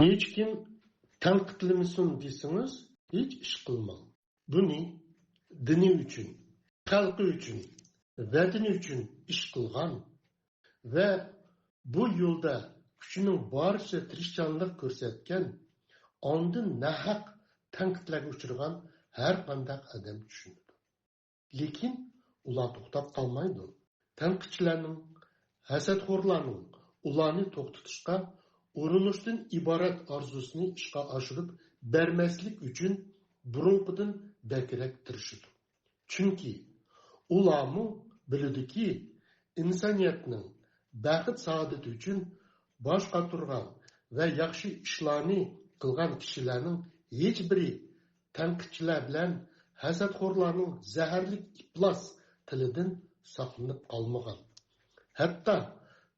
Hech kim tanqidlamasin desangiz, hech ish qilmang. Buni dini uchun, xalqi uchun, vatani uchun ish qilgan va bu yo'lda kuchining boricha tirishchanlik ko'rsatgan, ondan nahaq tanqidlarga uchragan har qanday odam tushunadi. Lekin ular to'xtab qolmaydi. Tanqidchilarning, hasadxo'rlarning ularni to'xtatishga urinishdan iborat orzusini ishga oshirib bermaslik uchun burunqidan bakrak tirishidi. Chunki ularmu biladiki, insoniyatning baxт saodati uchun bosh qotirgan va yaxshi ishlarni qilgan kishilarning hech biri tanqidchilar bilan hasadxo'rlarning zaharli iflos tilidan saqlanib qolmagan. Hatto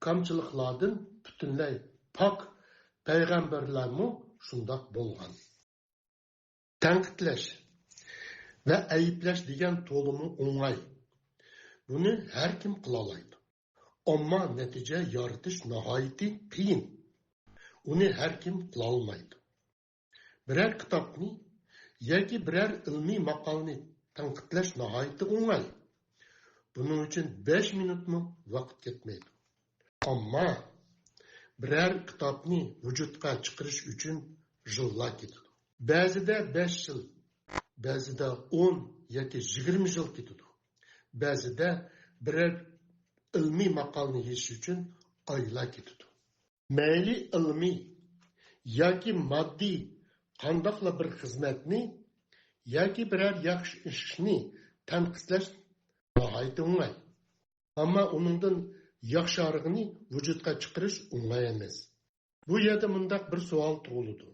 kamchiliklardan butunlay pok payg'ambarlarmu shundoq bo'lgan. Tanqidlash va ayiblash degan to'limi o'ng'ay. Buni har kim qila oladi. Ammo natija yoritish nihoyatda qiyin. Uni har kim qila olmaydi. Biror kitobni yoki biror ilmiy maqolani tanqidlash nihoyatda o'ng'ay. Buning uchun 5 minutmi vaqt ketmaydi. Ammo biror kitobni vujudga chiqarish uchun yillar ketadi. Ba'zida 5 yil, ba'zida 10 yoki 20 yil ketadi. Ba'zida biror ilmiy maqolani yezish uchun oylar ketadi. Mayli ilmiy yoki moddiy qandoqla bir xizmatni yoki biror yaxshi ishni tanqidlash nihoyatda o'ng'ay. Ammo uningdan yaxshirog'ini vujudga chiqarish o'ng'ay emas. Bu yerda mundaq bir savol tug'iladi.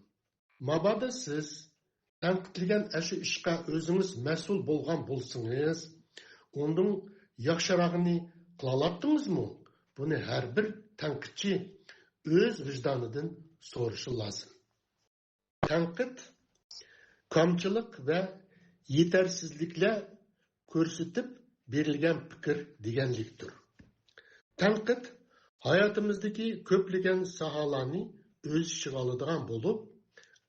Mabodo siz tanqidlagan shu ishga o'zingiz mas'ul bo'lgan bo'lsangiz, undan yaxshirog'ini qila oladingizmi? Buni har bir tanqidchi o'z vijdonidan so'rashi lozim. Tanqid kamchilik va yetarsizliklar ko'rsatib berilgan fikr deganlikdir. Tanqid hayotimizdagi ko'plagan sohalarni o'z ichiga oladigan bo'lib,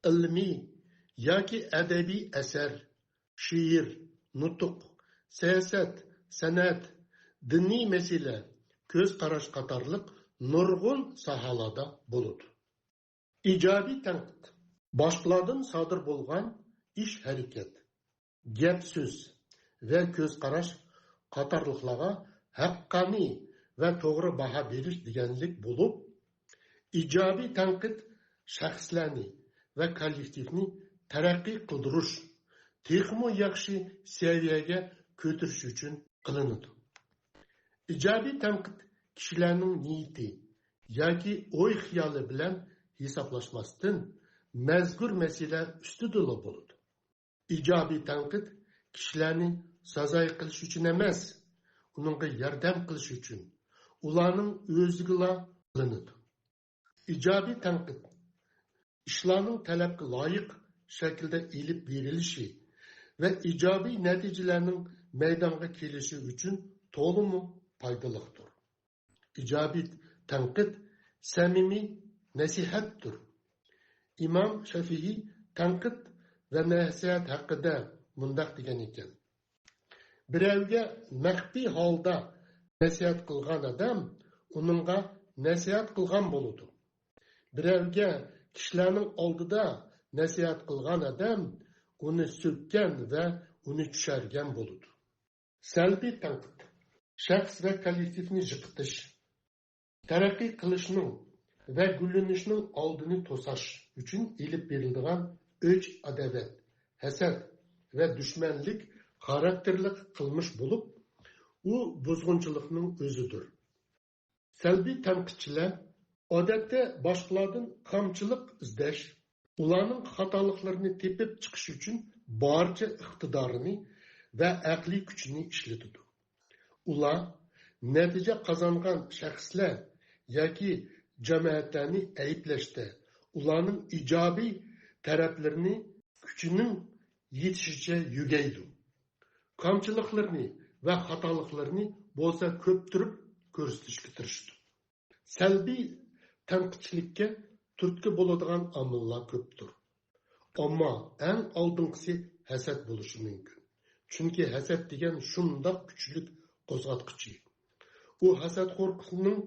ilmiy yoki adabiy asar, she'r, nutq, siyosat, san'at, diniy masala, ko'z qarash qatorliq nurg'un sohalarda bo'ladi. Ijobiy tanqid boshqalardan sodir bo'lgan ish harakat, gap so'z va ko'z qarash qatorliqlarga haqqoniy va to'g'ri baho berish deganlik bo'lib, ijobiy tanqid shaxslarni va kollektivni taraqqiy qildirish, texmo yaxshi saviyaga ko'tarish uchun qilinadi. Ijobiy tanqid kishilarning niyati yoki o'y-xiyoli bilan hisoblashmasdan mazkur masala ustida bo'ladi. Ijobiy tanqid kishilarni sazoy qilish uchun emas, uningga yordam qilish uchun, ularning o'ziga qilinadi. Ijobiy tanqid ishlarning talabga loyiq shaklda elib berilishi va ijobiy natijalarning maydonga kelishi uchun to'liq foydalidir. Ijobiy tanqid samimiy nasihatdir. İmam Shafi'i tanqid va nasihat haqida mundaq degan ekan: birovga maxfiy holda nasihat qilgan odam uningga nasihat qilgan bo'ladi. Birovga kishilarning oldida nasihat qilgan odam uni so'kkan va uni tushargan bo'ladi. Salbiy tanqid shaxs va kollektivni yiqitish, taraqqiy qilishning va gullanishning oldini to'sash uchun elib beriladigan o'ch adovat, hasad va dushmanlik xarakterli qilmish bo'lib, u buzg'unchilikning o'zidir. Salbiy tanqidchilar odatda boshqalardan kamchilik izlash, ularning xatoliklarini tepib chiqish uchun barcha iqtidorini va aqliy kuchini ishlatadi. Ular natija qozongan shaxslar yoki jamoatlarni ayblashda, ularning ijobiy taraflarini kuchining yetishicha yugaydi. Kamchiliklarni va xatoliklarni bo'lsa ko'ptirib ko'rsatishga tirishdi. Salbiy tanqidchilikka turtki bo'ladigan omillar ko'pdir. Ammo eng oldinqisi hasad bo'lishi mumkin. Chunki hasad degan shundoq kuchli qo'zg'atqichi. U hasadxo'rning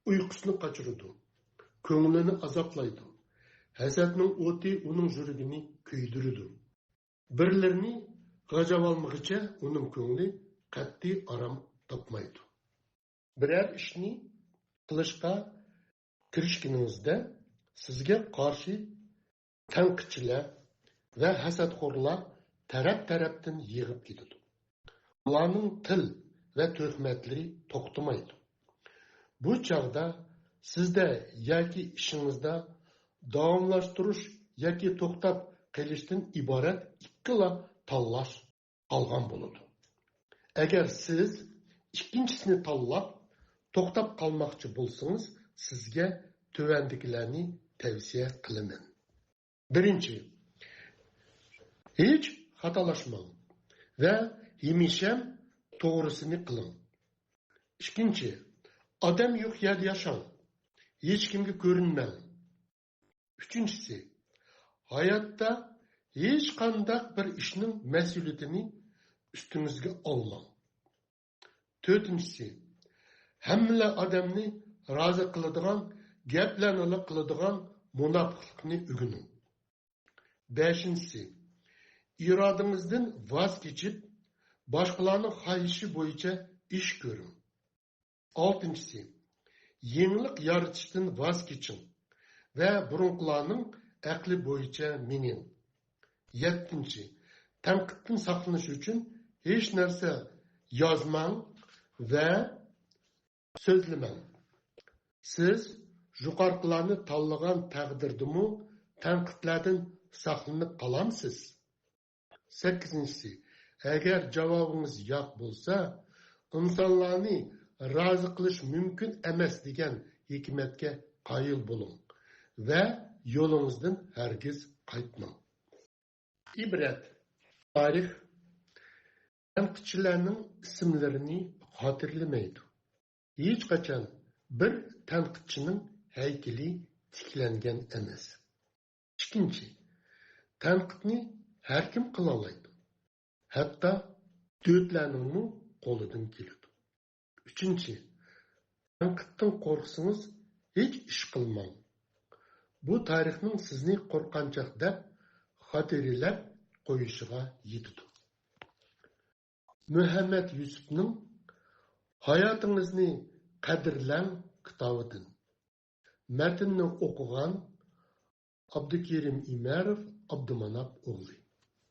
uyqusini qochiradi, ko'nglini azoblaydi. Hasadning o'ti uning yuragini kuydiradi. Birlarini g'ajab olmag'icha uning ko'ngli qat'iy aram topmaydi. Biror ishni qilishga kirishganingizda sizga qarshi tanqidchilar va hasadxo'rlar taraf-tarafdan yig'ib ketadi. Ularning til va tuhmatlari to'xtamaydi. Bu chog'da sizda yoki ishingizda davomlashtirish yoki to'xtab qilishdan iborat ikkala tanlash qolgan bo'ladi. Agar siz ikkinchisini tanlab to'xtab qolmoqchi bo'lsangiz, sizga tuvandikilarni tavsiya qilaman. Birinchi, hech xatolashmang va hemisham to'g'risini qiling. Ikkinchi, odam yo'q yerda yashang, hech kimga ko'rinmang. Uchinchisi, hayotda hech qanday bir ishning mas'uliyatini ustingizga olmang. To'rtinchisi, hamma odamni rozi qiladigan gaplarni qiladigan munofiqlikni o'rganing. Beshinchisi, irodangizdan voz kechib, boshqalarning xohishi bo'yicha ish ko'ring. Oltinchisi, yengillik yaratishdan voz keching va burunqilarning aqli bo'yicha mening. Yettinchi, tanqiddan saqlanish uchun hech narsa yozmang va so'zlamang. Siz yuqoriqilarni tanlagan taqdirdimi tanqidlardan saqlanib qolamsiz. Sakkizinchisi, agar javobingiz yo'q bo'lsa, insonlarni rozi qilish mumkin emas degan hikmatga qoyil bo'ling va yo'lingizdan hargiz qaytmang. İbret, tarix tanqidchilarning ismlarini xotirlamaydi. Hech qachon bir tanqidchining haykali tiklangan emas. Ikkinchi, tanqidni har kim qila oladi. Hatto dötlarning qo'lidan keladi. Uchinchi, tanqiddan qo'rqsangiz hech ish qilmang. Bu tarixning sizni qo'rqanchoq deb xotirlab qo'yishiga yetadi. Muhammad Yusufning Hayotingizni qadrlang kitobidan. Matnni o'qigan Abdukerim Imarov Abdumanap o'g'li.